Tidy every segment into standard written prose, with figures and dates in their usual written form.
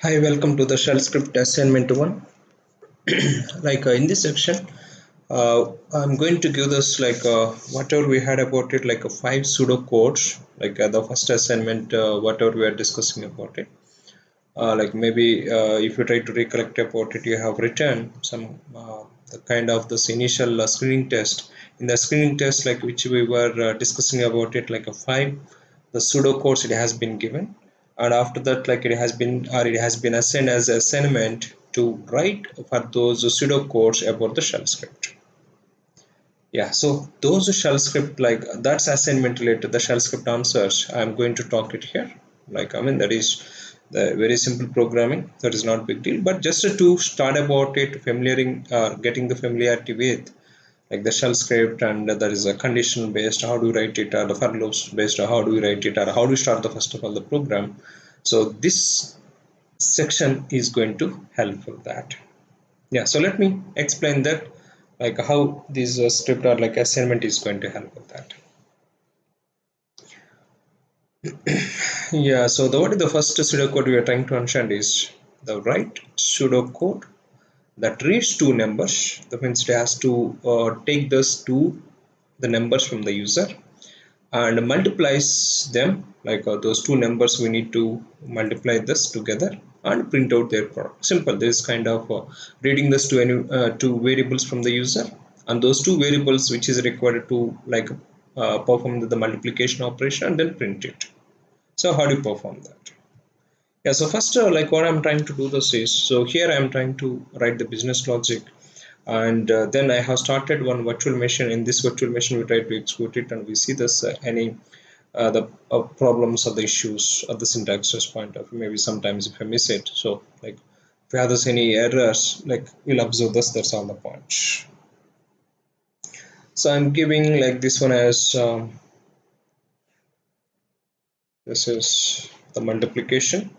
Hi, welcome to the shell script assignment 1. In this section, I'm going to give this whatever we had about it, like a 5 pseudo codes, the first assignment, whatever we are discussing about it. If you try to recollect about it, you have written some the kind of this initial screening test. In the screening test, like which we were discussing about it, like a 5 the pseudo codes it has been given, and after that, like it has been assigned as an assignment to write for those pseudo codes about the shell script. Yeah, so those shell script, like that's assignment related, the shell script answers I'm going to talk it here. That is the very simple programming, that is not big deal, but just to start about it, getting the familiarity with like the shell script, and there is a conditional based how do you write it, or the for loops based how do you write it, or how do you start the first of all the program. So this section is going to help with that. Yeah, so let me explain that, like how this script or like assignment is going to help with that. Yeah, so what is the first pseudocode we are trying to understand is the write pseudocode that reads two numbers. That means it has to take the numbers from the user and multiplies them, those two numbers we need to multiply this together and print out their product. Simple. This kind of reading this to any two variables from the user, and those two variables which is required to perform the multiplication operation and then print it. So how do you perform that? Yeah, so first, what I'm trying to do this is, so here I'm trying to write the business logic, and then I have started one virtual machine. In this virtual machine we try to execute it, and we see this any the problems or the issues of the syntaxes point of view. Maybe sometimes if I miss it, so like if you have this any errors, like we'll observe this. That's all the point. So I'm giving like this one as this is the multiplication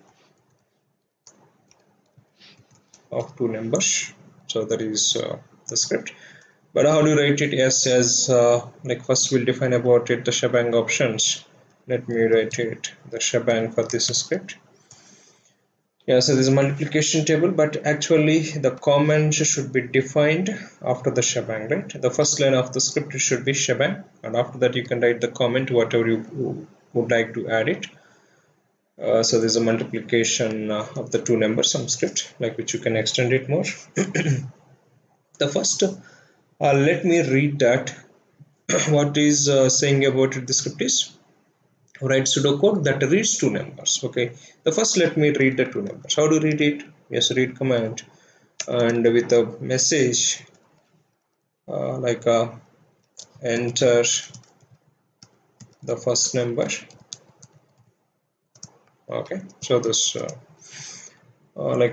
of two numbers. So that is the script. But how do you write it? Yes, as like first we'll define about it the shebang options. Let me write it the shebang for this script. Yeah, so there's a multiplication table, but actually the comment should be defined after the shebang, right? The first line of the script should be shebang, and after that you can write the comment whatever you would like to add it. So there's a multiplication of the two numbers, some script like which you can extend it more. The first, let me read that what is saying about it. The script is write pseudocode that reads two numbers. Okay, the first let me read the two numbers. How to read it? Yes, read command, and with a message enter the first number. Okay, so this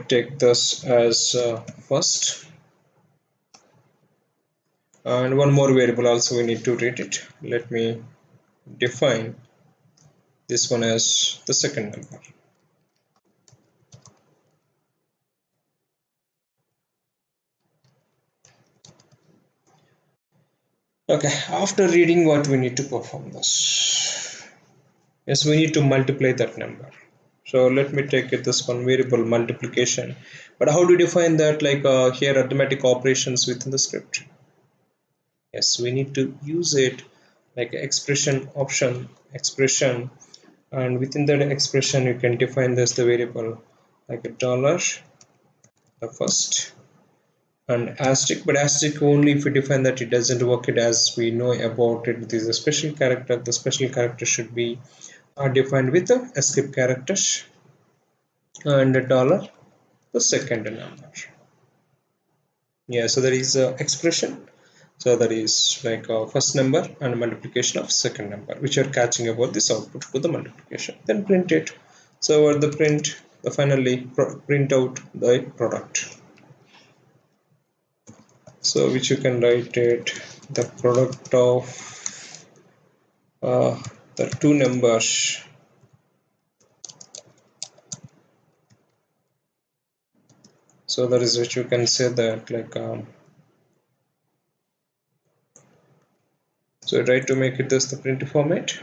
take this as first, and one more variable also we need to read it. Let me define this one as the second number. Okay, after reading what we need to perform this. Yes, we need to multiply that number. So let me take it this one variable multiplication. But how do you define that? Here arithmetic operations within the script. Yes, we need to use it like expression option expression, and within that expression you can define this the variable like a dollar, the first, and asterisk, but asterisk only if we define that it doesn't work it as we know about it. This is a special character. The special character should be defined with the escape characters, and a dollar the second number. Yeah, so there is a expression. So that is like a first number and multiplication of second number, which are catching about this output for the multiplication. Then print it. So over the print, the finally print out the product. So which you can write it the product of the two numbers. So that is which you can say that so try to make it as the print format.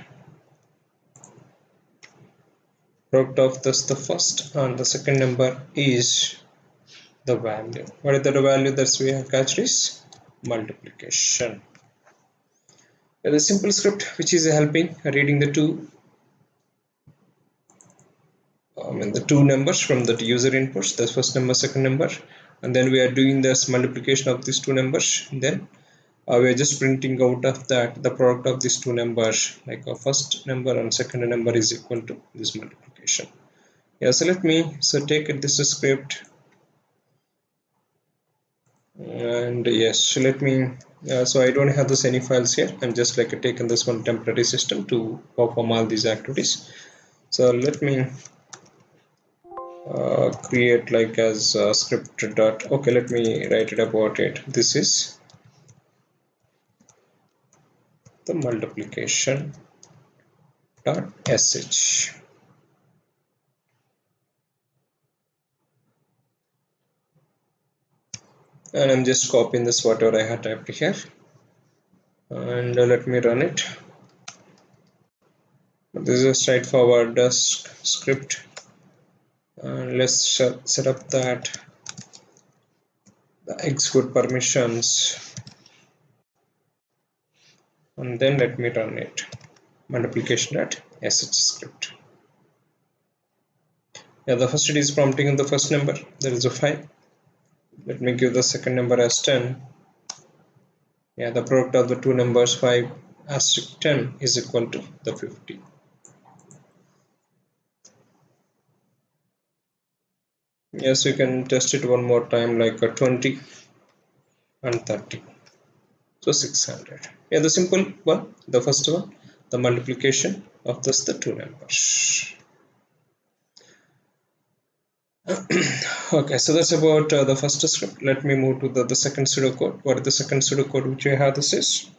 Product of this the first and the second number is the value. What is the value that we have catched is multiplication. The simple script which is helping reading the two numbers from the user inputs, the first number, second number, and then we are doing this multiplication of these two numbers. Then we are just printing out of that the product of these two numbers, like a first number and second number is equal to this multiplication. Yeah, so let me take this script, and yes, so let me so I don't have this any files here. I'm just like taking this one temporary system to perform all these activities. So let me create like as script dot. Okay, let me write it about it. This is the multiplication dot sh, and I'm just copying this whatever I had typed here, and let me run it. This is a straightforward script, and let's set up that the execute permissions, and then let me run it. Multiplication.sh script. Yeah, the first it is prompting in the first number, there is a 5. Let me give the second number as 10. Yeah, the product of the two numbers 5 asterisk 10 is equal to the 50. Yes, you can test it one more time, like a 20 and 30. So 600. Yeah, the simple one, the first one, the multiplication of this the two numbers. Okay, so that's about the first script. Let me move to the second pseudocode. What is the second pseudocode which I have? This is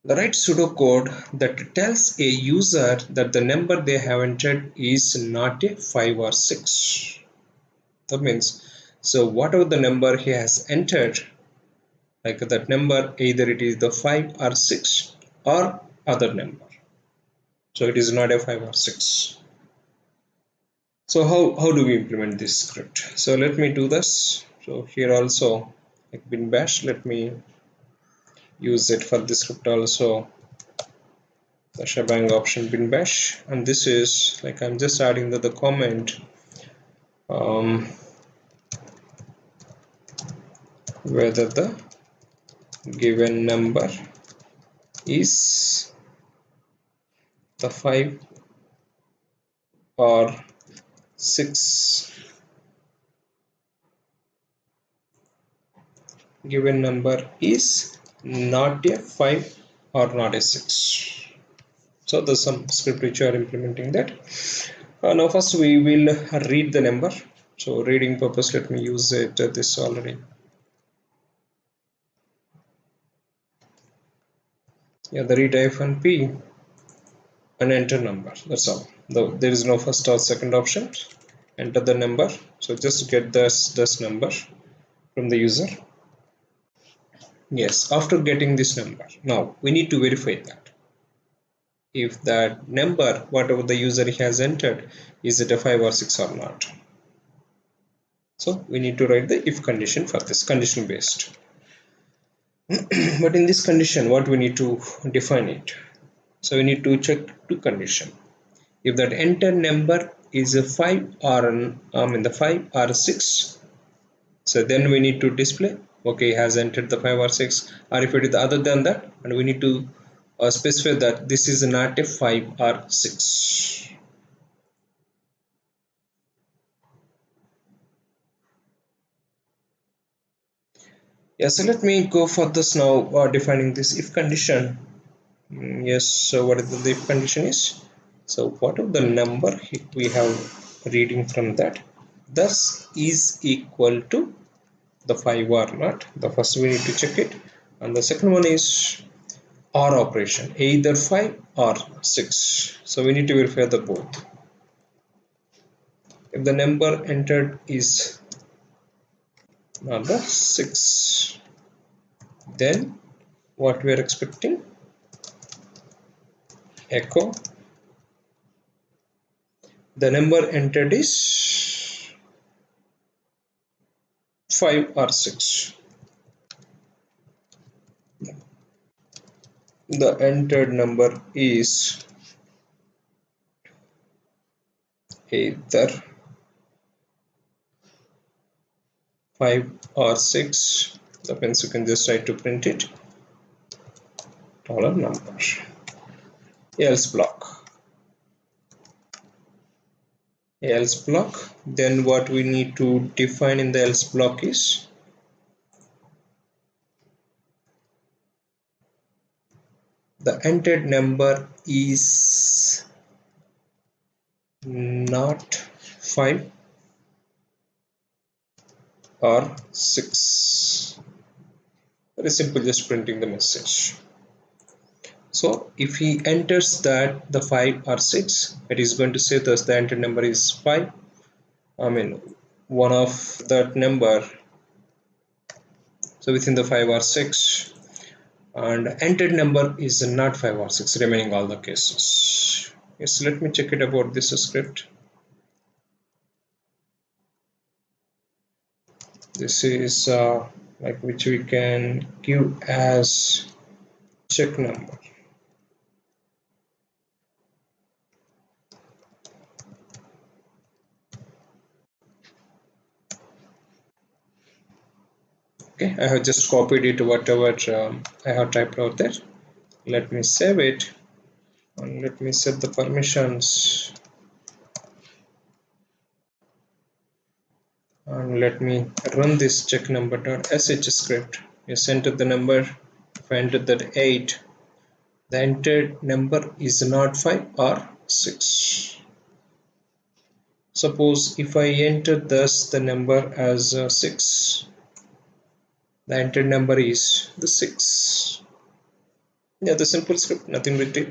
the right pseudocode that tells a user that the number they have entered is not a 5 or 6. That means, so whatever the number he has entered, like that number, either it is the 5 or 6 or other number. So it is not a 5 or 6. So how do we implement this script? So let me do this. So here also, like bin bash, let me use it for this script also, the shebang option bin bash, and this is like I'm just adding the comment whether the given number is the 5 or 6. Given number is not a 5 or not a 6. So there's some script which are implementing that. Now first we will read the number. So reading purpose, let me use it this already. Yeah, the read -p and enter number. That's all. There is no first or second option. Enter the number. So just get this number from the user. Yes, after getting this number, now we need to verify that if that number, whatever the user has entered, is it a 5 or 6 or not. So we need to write the if condition for this, condition based. But in this condition, what we need to define it. So we need to check two condition. If that enter number is a 5 or the 5 or 6, so then we need to display okay, has entered the 5 or 6, or if it is other than that, and we need to specify that this is not a 5 or 6. Yeah, so let me go for this now, defining this if condition. Yes, so what is the if condition is? So whatever the number we have reading from that, thus is equal to the 5 or not. The first we need to check it, and the second one is or operation, either 5 or 6. So we need to verify the both. If the number entered is not the 6, then what we are expecting, echo the number entered is 5 or 6. The entered number is either 5 or 6. Depends, you can just try to print it. $number. Else block. Else block. Then what we need to define in the else block is the entered number is not 5 or 6. Very simple, just printing the message. So if he enters that the 5 or 6, it is going to say thus the entered number is 5. I mean one of that number, so within the 5 or 6, and entered number is not 5 or 6, remaining all the cases. Yes, let me check it about this script. This is like which we can give as check number. Okay, I have just copied it whatever I have typed out there. Let me save it and let me set the permissions and let me run this check number.sh script. Yes, enter the number. If I enter that 8, the entered number is not 5 or 6. Suppose if I enter thus the number as 6, the entered number is the 6. Yeah, the simple script, nothing big deal.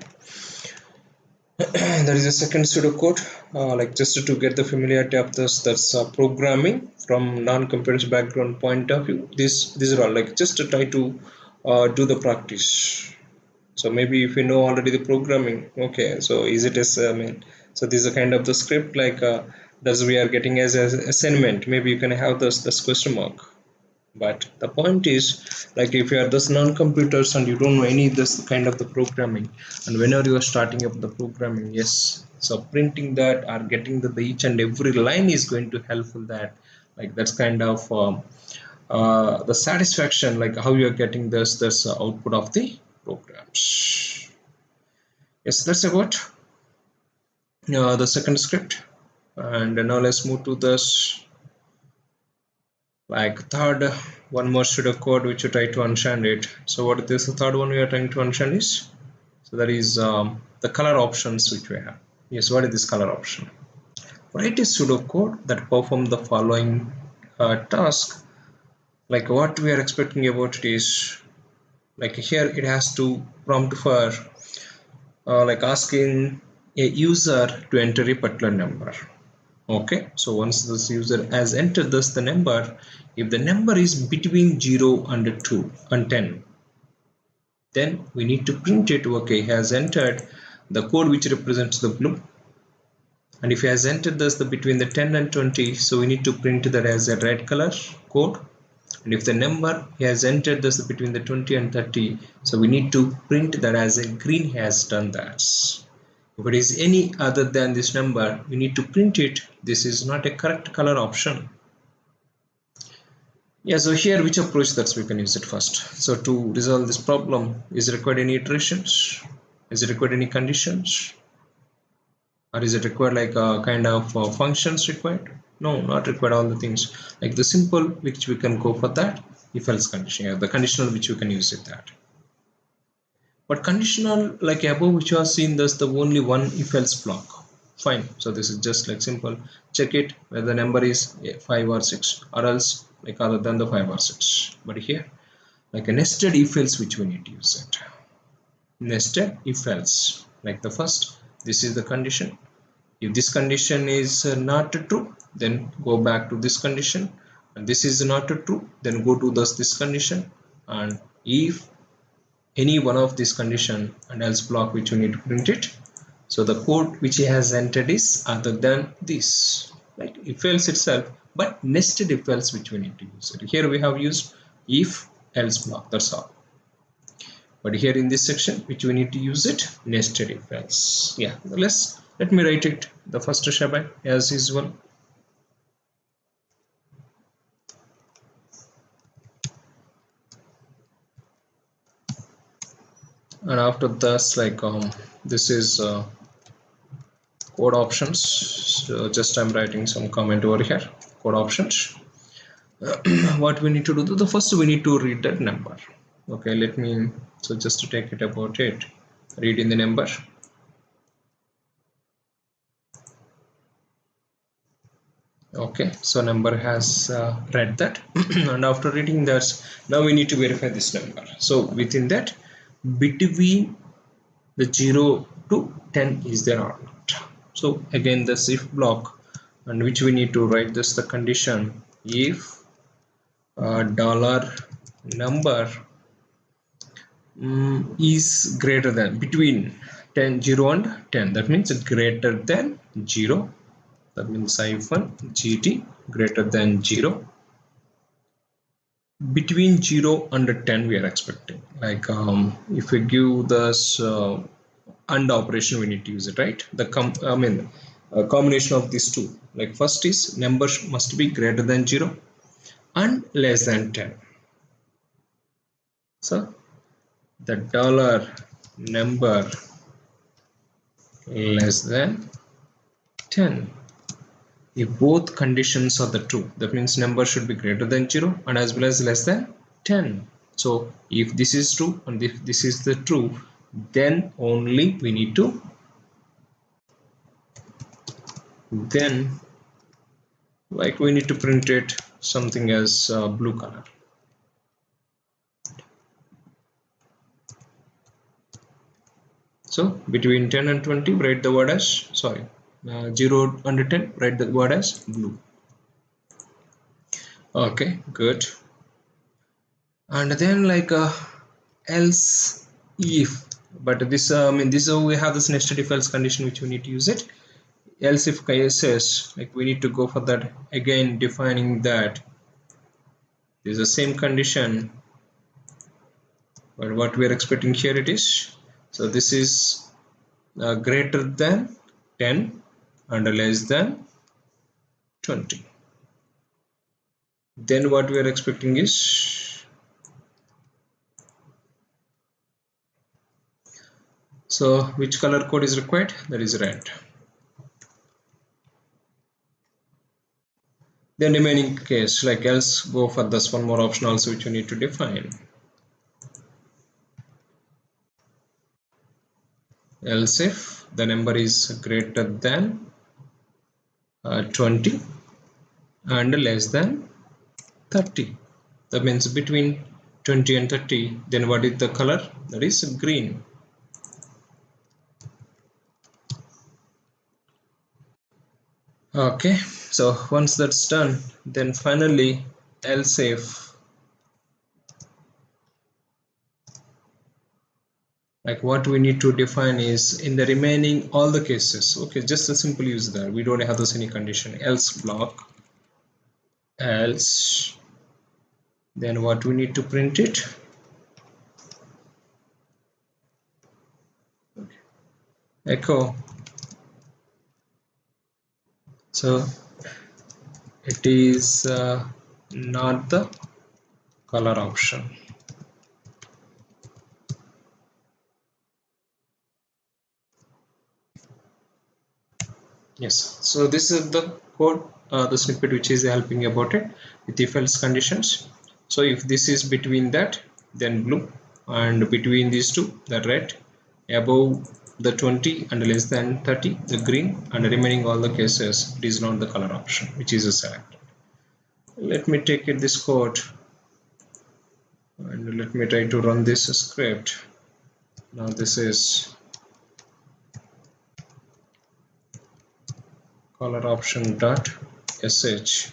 There is a second pseudocode, like just to get the familiarity of this. That's programming from non-computer background point of view. These are all like just to try to do the practice. So maybe if you know already the programming, okay. So is it as so this is a kind of the script like that we are getting as an assignment. Maybe you can have this question mark. But the point is, like if you are this non-computers and you don't know any this kind of the programming, and whenever you are starting up the programming, yes, so printing that or getting the each and every line is going to helpful that, like that's kind of the satisfaction, like how you are getting this output of the programs. Yes, that's about the second script. And now let's move to this like third one more pseudocode which you try to understand it. So what is the third one we are trying to understand is, so that is the color options which we have. Yes, what is this color option? Write a pseudocode that perform the following task. Like what we are expecting about it is, like here it has to prompt for like asking a user to enter a particular number. Okay, so once this user has entered this the number, if the number is between 0 and 2 and 10, then we need to print it. Okay, he has entered the code which represents the blue, and if he has entered this the between the 10 and 20, so we need to print that as a red color code. And if the number he has entered this between the 20 and 30, so we need to print that as a green. He has done that. If it is any other than this number, we need to print it. This is not a correct color option. Yeah, so here which approach that we can use it first. So to resolve this problem, is it required any iterations? Is it required any conditions? Or is it required like a kind of functions required? No, not required all the things. Like the simple which we can go for that, if else condition, yeah, the conditional which we can use it that. But conditional like above which you have seen, there's the only one if else block. Fine, so this is just like simple, check it whether the number is 5 or 6 or else like other than the 5 or 6. But here like a nested if else which we need to use it. Nested if else, like the first, this is the condition. If this condition is not true, then go back to this condition, and this is not true, then go to this condition. And if any one of this condition and else block which you need to print it, So the code which he has entered is other than this, like if else itself, but nested if else which we need to use it. Here we have used if else block, that's all. But here in this section which we need to use it, nested if else. Yeah, let me write it the first shebang as usual. And after this, like this is code options. So just I'm writing some comment over here, code options. What we need to do, the first we need to read that number. Okay, let me, so just to take it about it, read in the number. Okay, so number has read that. And after reading that, now we need to verify this number. So within that, between the 0 to 10 is there or not. So again this if block, and which we need to write this the condition if dollar number is greater than, between 0 and 10, that means greater than 0, that means hyphen gt greater than 0. Between 0 and 10 we are expecting, like if we give this and operation we need to use it, right? The combination of these two, like first is number must be greater than 0 and less than 10. So the dollar number less than 10, if both conditions are the true, that means number should be greater than 0 and as well as less than 10. So if this is true and if this is the true, then only we need to, then like we need to print it something as blue color. So between 10 and 20 write the word as, sorry, 0 and 10 write the word as blue. Okay, good. And then like else if, but this this we have this nested if else condition which we need to use it. Else if cases, like we need to go for that again, defining that this is the same condition, but what we are expecting here it is, so this is greater than 10 and less than 20. Then what we are expecting is, so which color code is required, that is red. Then remaining case, like else, go for this one more option also which you need to define. Else if the number is greater than 20 and less than 30, that means between 20 and 30, then what is the color, that is green. Okay, so once that's done, then finally else if, like what we need to define is in the remaining all the cases. Okay, just a simple use there, we don't have this any condition, else block, else, then what we need to print it, okay, echo, so it is not the color option. Yes, so this is the code, the snippet which is helping about it with if else conditions. So if this is between that, then blue, and between these two, the red, above the 20 and less than 30, the green, and remaining all the cases it is not the color option which is a select. Let me take it this code and let me try to run this script. Now this is color option dot sh.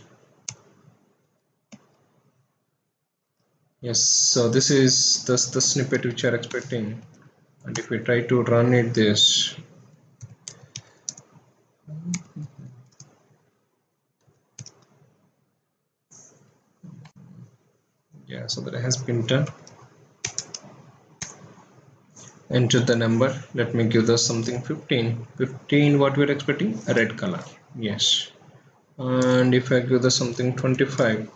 Yes, so this is the snippet which you are expecting, and if we try to run it this, Yeah, so that has been done. Enter the number. Let me give this something 15. 15, what we're expecting? A red color. Yes. And if I give this something 25,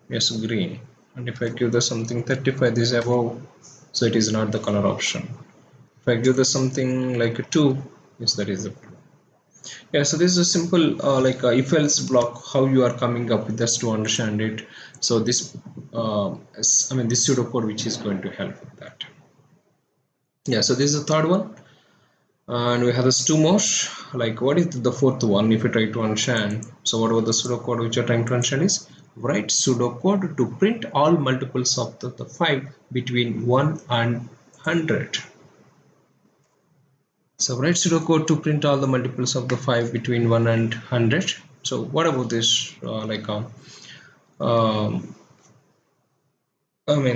yes, green. And if I give this something 35, this is above, so it is not the color option. If I give this something like a 2, yes, that is the blue. Yeah, so this is a simple if else block, how you are coming up with this to understand it. So this this pseudocode which is going to help with that. Yeah, so this is the third one, and we have this two more. Like, what is the fourth one? If you try to understand, so what about the pseudocode which you're trying to understand is write pseudocode to print all multiples of the 5 between 1 and 100. So write pseudocode to print all the multiples of the 5 between 1 and 100. So what about this?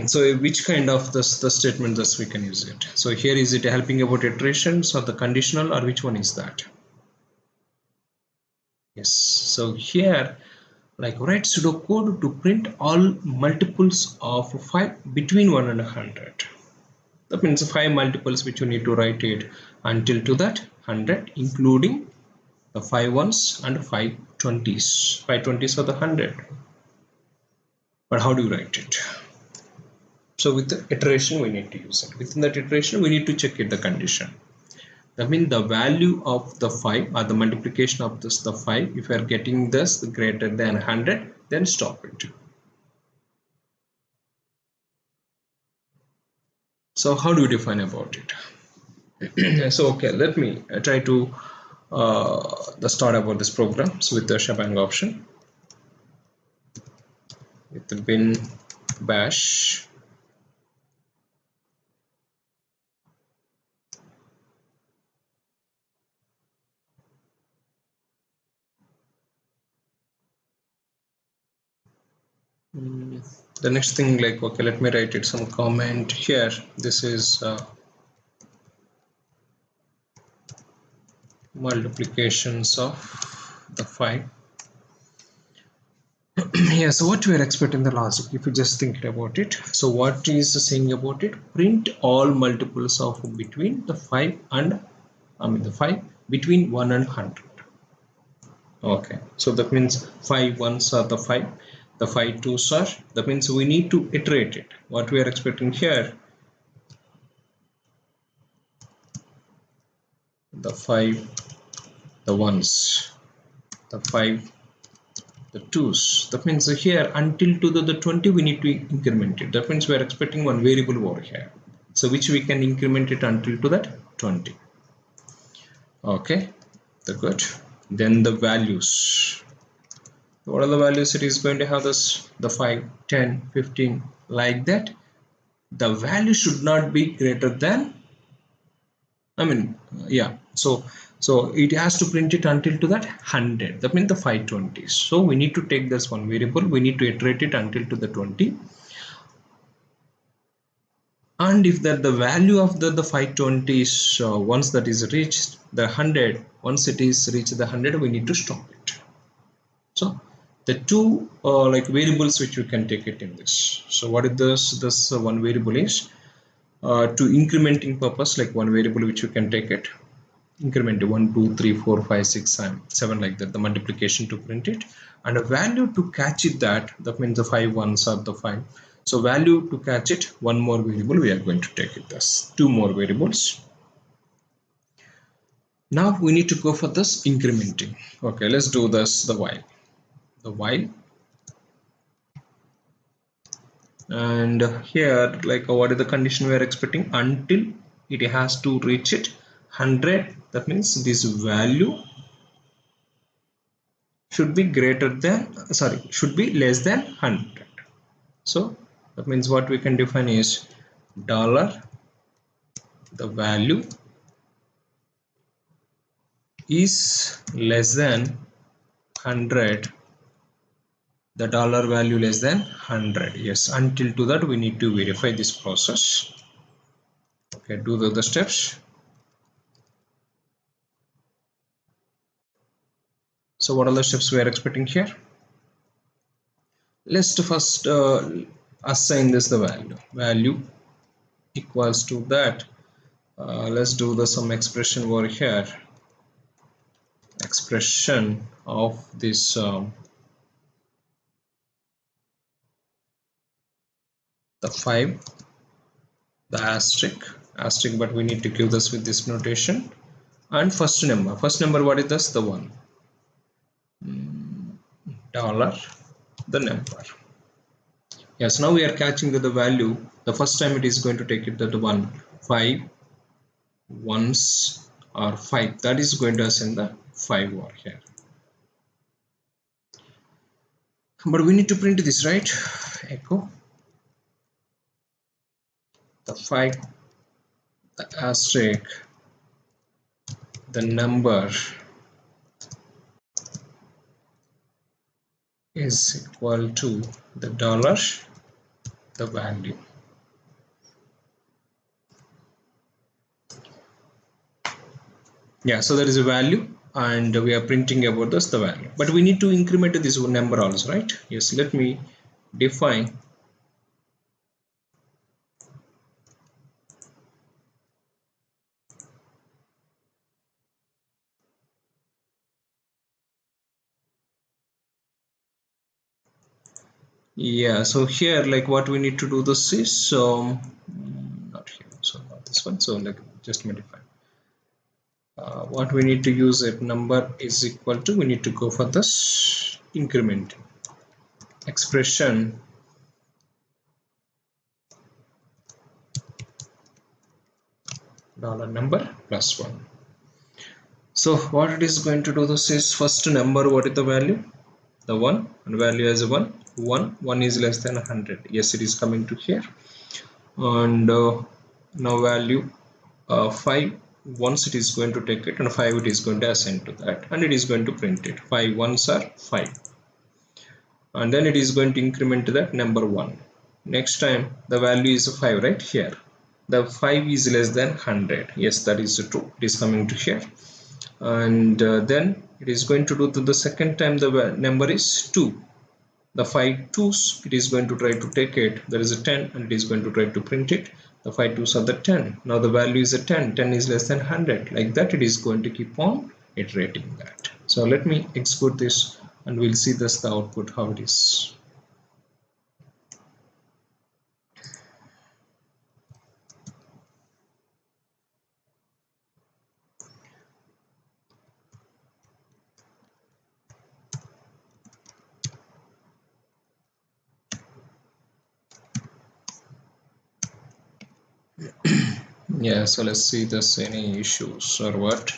So which kind of the statement thus we can use it? So here, is it helping about iterations or the conditional, or which one is that? Yes. So here, like, write pseudocode to print all multiples of 5 between 1 and 100. That means 5 multiples which you need to write it until to that 100, including the 5 ones and 5 20s. 5 20s are the 100. But how do you write it? So with the iteration we need to use it. Within that iteration we need to check it the condition. That means the value of the 5 or the multiplication of this the 5, if you are getting this greater than 100, then stop it. So how do we define about it? So okay, let me try to the start about this program. So with the shebang option, with the bin bash, the next thing, like, okay, let me write it some comment here. This is multiplications of the 5. Yeah, so what we are expecting the logic, if you just think about it. So what is saying about it? Print all multiples of between the 5 and the 5 between 1 and 100. Okay, so that means 5 ones are the 5, the 5 twos are, that means we need to iterate it. What we are expecting here, the 5, the ones, the 5, the twos. That means here until to the 20 we need to increment it. That means we are expecting one variable over here, so which we can increment it until to that 20. Okay, that's good. Then the values, what are the values? It is going to have this, the 5, 10, 15, like that. The value should not be greater than, so it has to print it until to that 100. That means the 520s. So we need to take this one variable, we need to iterate it until to the 20, and if that the value of the 520s, once that is reached the 100, once it is reached the 100, we need to stop it. So the two variables which we can take it in this. So what is this one variable is to incrementing purpose, like one variable which you can take it, increment 1 2 3 4 5 6 7, like that, the multiplication to print it, and a value to catch it, that means the 5 ones are the 5. So value to catch it, one more variable we are going to take it as two more variables. Now we need to go for this incrementing. Okay, let's do this, the while, and here, like, what is the condition we are expecting? Until it has to reach it 100, that means this value should be greater than, should be less than 100. So that means what we can define is dollar, the value is less than 100, the dollar value less than 100. Yes, until to that we need to verify this process. Okay, do the steps. So what are the steps we are expecting here? Let's first assign this the value equals to that. Let's do the some expression over here, expression of this the 5, the asterisk, but we need to give this with this notation. And first number, what is this? The 1, dollar the number. Yes, now we are catching that the value, the first time it is going to take it that 1, 5 ones or 5, that is going to assign the 5 over here. But we need to print this, right? Echo the 5, the asterisk, the number is equal to the dollar, the value. Yeah, so there is a value and we are printing about this the value, but we need to increment this number also, right? Yes, let me define yeah. So here like what we need to do this is not here, so not this one, so like just modify what we need to use it number is equal to, we need to go for this increment expression dollar number plus 1. So what it is going to do this is first number, what is the value? The 1, and value as a 1 is less than 100. Yes, it is coming to here. And now value 5, once it is going to take it, and 5 it is going to assign to that, and it is going to print it 5 ones are 5, and then it is going to increment that number 1. Next time the value is 5, right? Here the 5 is less than 100. Yes, that is true, it is coming to here. And then it is going to do to the second time the number is 2, the 5 twos it is going to try to take it, there is a 10 and it is going to try to print it, the 5 twos are the 10, now the value is a 10 is less than 100, like that it is going to keep on iterating that. So let me execute this and we'll see this the output how it is. Yeah, so let's see this any issues or what.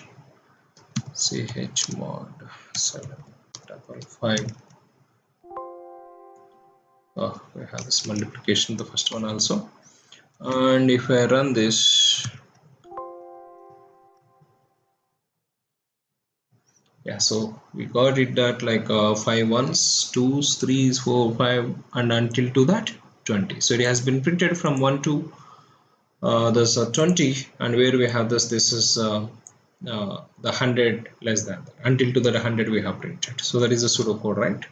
chmod 755. Oh, we have this multiplication, the first one also. And if I run this, yeah, so we got it that like 5 ones, 2s, 3s, 4, 5, and until to that 20. So it has been printed from 1 to this 20, and where we have this is the 100 less than that. Until to that 100 we have printed. So that is a pseudocode, right?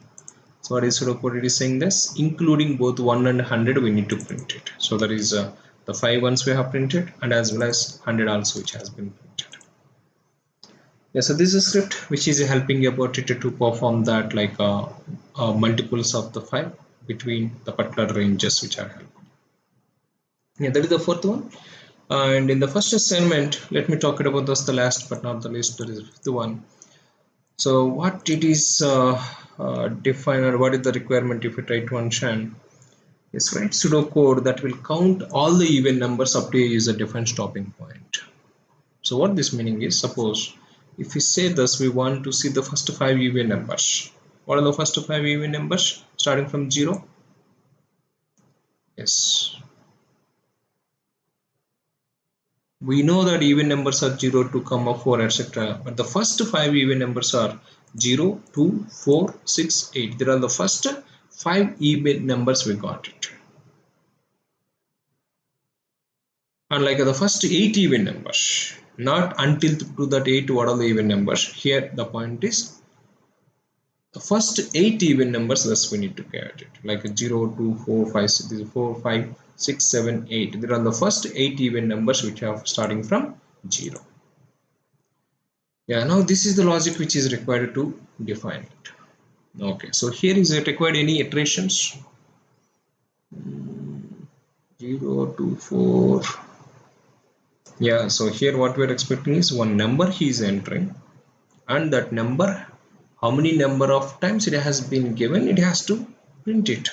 So what is pseudocode? It is saying this including both 1 and 100 we need to print it. So that is the 5 ones we have printed, and as well as 100 also which has been printed. Yeah, so this is a script which is helping about it to perform that like multiples of the 5 between the particular ranges which are helping. Yeah, that is the fourth one. And in the first assignment, let me talk about this the last but not the least, that is the fifth one. So what it is define, or what is the requirement if you try to understand is write pseudocode that will count all the even numbers up to a user defined stopping point. So what this meaning is, suppose if we say this, we want to see the first 5 even numbers. What are the first 5 even numbers starting from 0? Yes, we know that even numbers are 0, 2, 4, etc. But the first 5 even numbers are 0, 2, 4, 6, 8. There are the first 5 even numbers we got it. And like the first 8 even numbers, not until to that 8 what are the even numbers. Here the point is the first 8 even numbers, thus we need to get it like 0, 2, 4, 5, 6, 4, 5, 6, 7, 8. There are the first 8 even numbers which are starting from 0. Yeah, now this is the logic which is required to define it. Okay, so here is it required any iterations? 0 to 4. Yeah, so here what we are expecting is one number he is entering, and that number, how many number of times it has been given, it has to print it.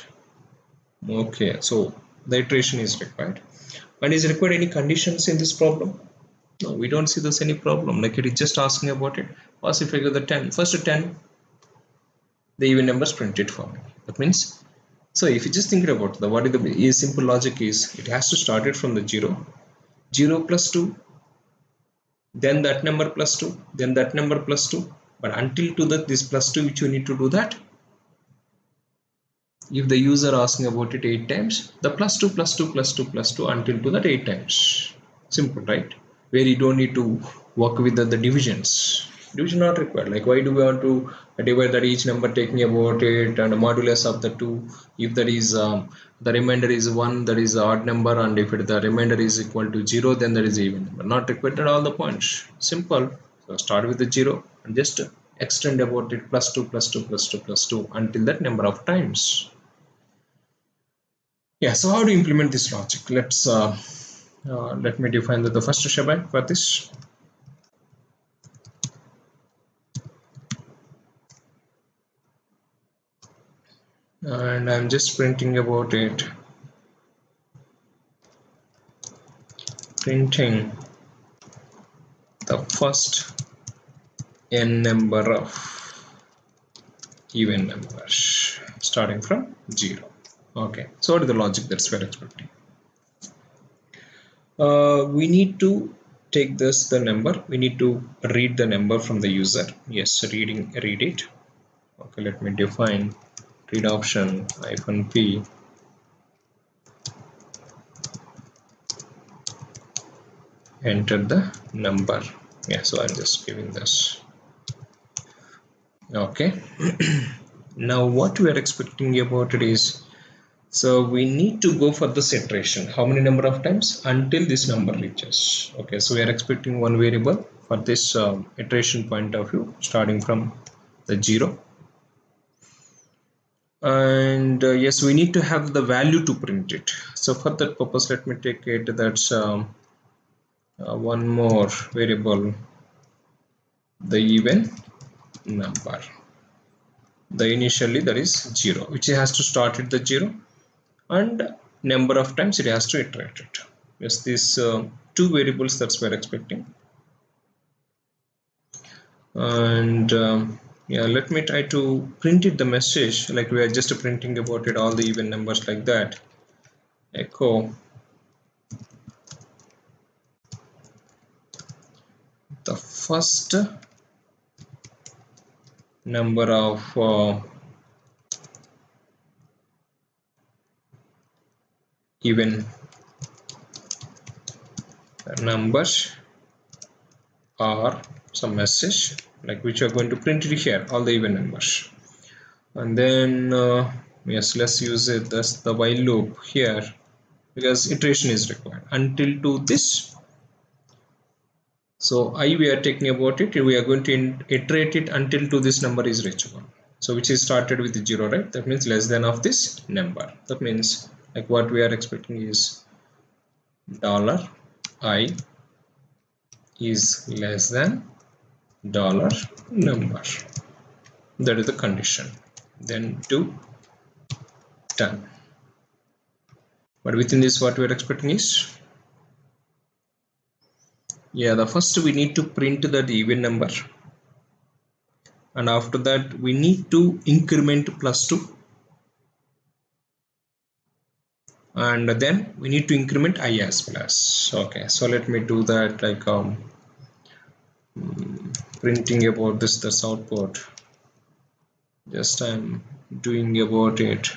Okay, so the iteration is required. And is required any conditions in this problem? No, we don't see this any problem. Like it is just asking about it. First, if I get the 10, first 10, the even numbers printed for me. That means, so if you just think about the what is the simple logic is, it has to start it from the 0, 0 plus 2, then that number plus 2, then that number plus 2. But until to that this plus 2, which you need to do that, if the user asking about it 8 times, the plus 2 plus 2 plus 2 plus 2 until to that 8 times. Simple, right? Where you don't need to work with the divisions. Division not required. Like why do we want to divide that each number taking about it and the modulus of the 2? If that is the remainder is 1, that is the odd number, and if the remainder is equal to 0, then that is even number. Not required at all the points. Simple. So start with the 0 and just extend about it plus 2 plus 2 plus 2 plus 2 until that number of times. Yeah, so how to implement this logic? Let me define the first shebang for this. And I'm just printing about it, printing the first n number of even numbers starting from 0. Okay, so what is the logic that's we're expecting? We need to take the number, we need to read the number from the user. Yes, read it. Okay, let me define read option -p, enter the number. Yeah, so I'm just giving this. Okay. Now what we are expecting about it is, so we need to go for this iteration. How many number of times? Until this number reaches. Okay, so we are expecting one variable for this iteration point of view, starting from the 0. And yes, we need to have the value to print it. So for that purpose, let me take it that's one more variable, the even number. The initially that is 0, which has to start at the 0, and number of times it has to iterate it. Yes, these two variables that's we're expecting. And yeah, let me try to print it the message like we are just printing about it all the even numbers like that. Echo the first number of even numbers or some message like which are going to print it here, all the even numbers. And then yes, let's use it as the while loop here, because iteration is required until to this. So we are taking about it, we are going to iterate it until to this number is reachable. So which is started with the 0, right? That means less than of this number. That means like what we are expecting is $I is less than $number. That is the condition. Then to done. But within this, what we are expecting is, yeah, the first we need to print the even number, and after that we need to increment +2, and then we need to increment I as well as. Okay, so let me do that like printing about this output. Just I'm doing about it.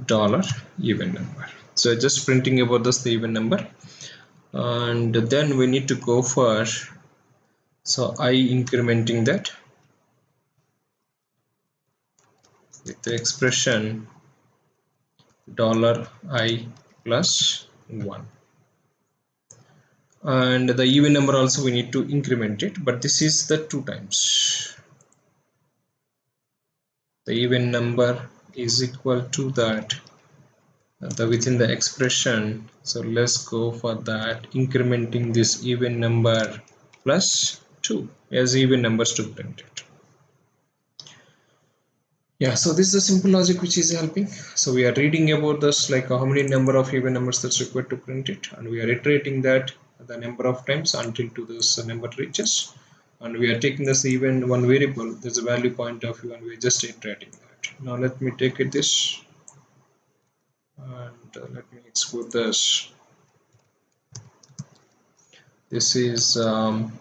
dollar even number. So just printing about this the even number, and then we need to go for, so I incrementing that with the expression $I plus 1, and the even number also we need to increment it, but this is the 2 times. The even number is equal to that within the expression, so let's go for that, incrementing this even number plus 2 as even numbers to print it. Yeah, so this is the simple logic which is helping. So we are reading about this, like how many number of even numbers that's required to print it, and we are iterating that the number of times until to this number reaches, and we are taking this even one variable, there's a value point of view, and we are just iterating that. Now let me take it this, and let me export this. This is I'm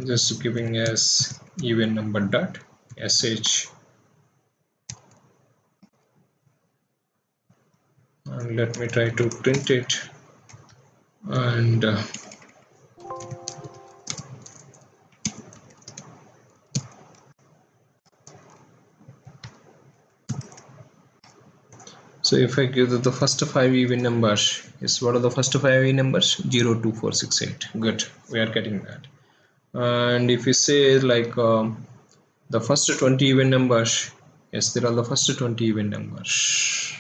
just giving as even number dot sh, and let me try to print it, and so if I give the first 5 even numbers, is what are the first 5 even numbers? 0, 2, 4, 6, 8. Good, we are getting that. And if you say like the first 20 even numbers, yes, there are the first 20 even numbers.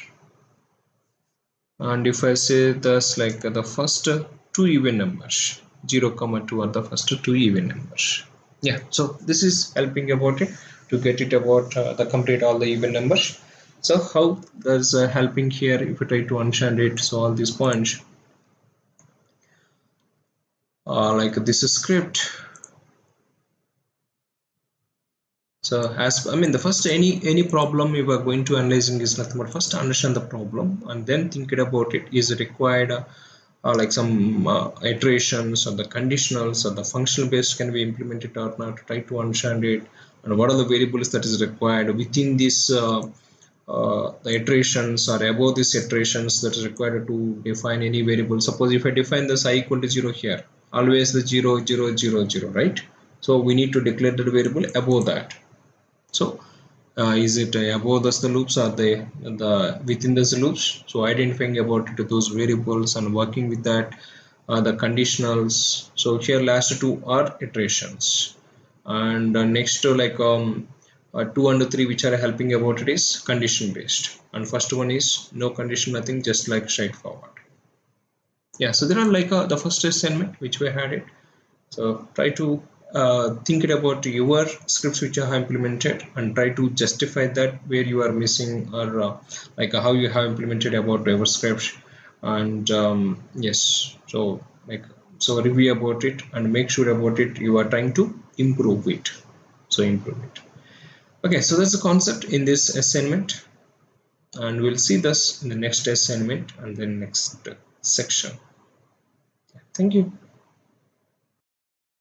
And if I say thus, like the first 2 even numbers, 0, 2 are the first 2 even numbers. Yeah, so this is helping about it to get it about the complete all the even numbers. So how does helping here if you try to understand it? So all these points like this script. So as I mean, the first any problem you are going to analyzing is nothing but first understand the problem and then thinking about it. Is it required like some iterations or the conditionals or the functional based can be implemented or not? Try to understand it, and what are the variables that is required within this the iterations or above these iterations that is required to define any variable. Suppose if I define this I equal to 0 here, always the 0 0 0 0, right? So we need to declare the variable above that. So is it above the loops or the within the loops? So identifying about it, those variables and working with that the conditionals. So here last two are iterations, and next to like 2 and 3 which are helping about it is condition based, and first one is no condition, nothing, just like straightforward. Yeah, so there are like the first assignment which we had it. So try to think it about your scripts which you have implemented and try to justify that where you are missing, or like how you have implemented about your scripts. And yes, so like so review about it and make sure about it you are trying to improve it. So improve it. Okay, so that's the concept in this assignment, and we'll see this in the next assignment and then next section. Thank you.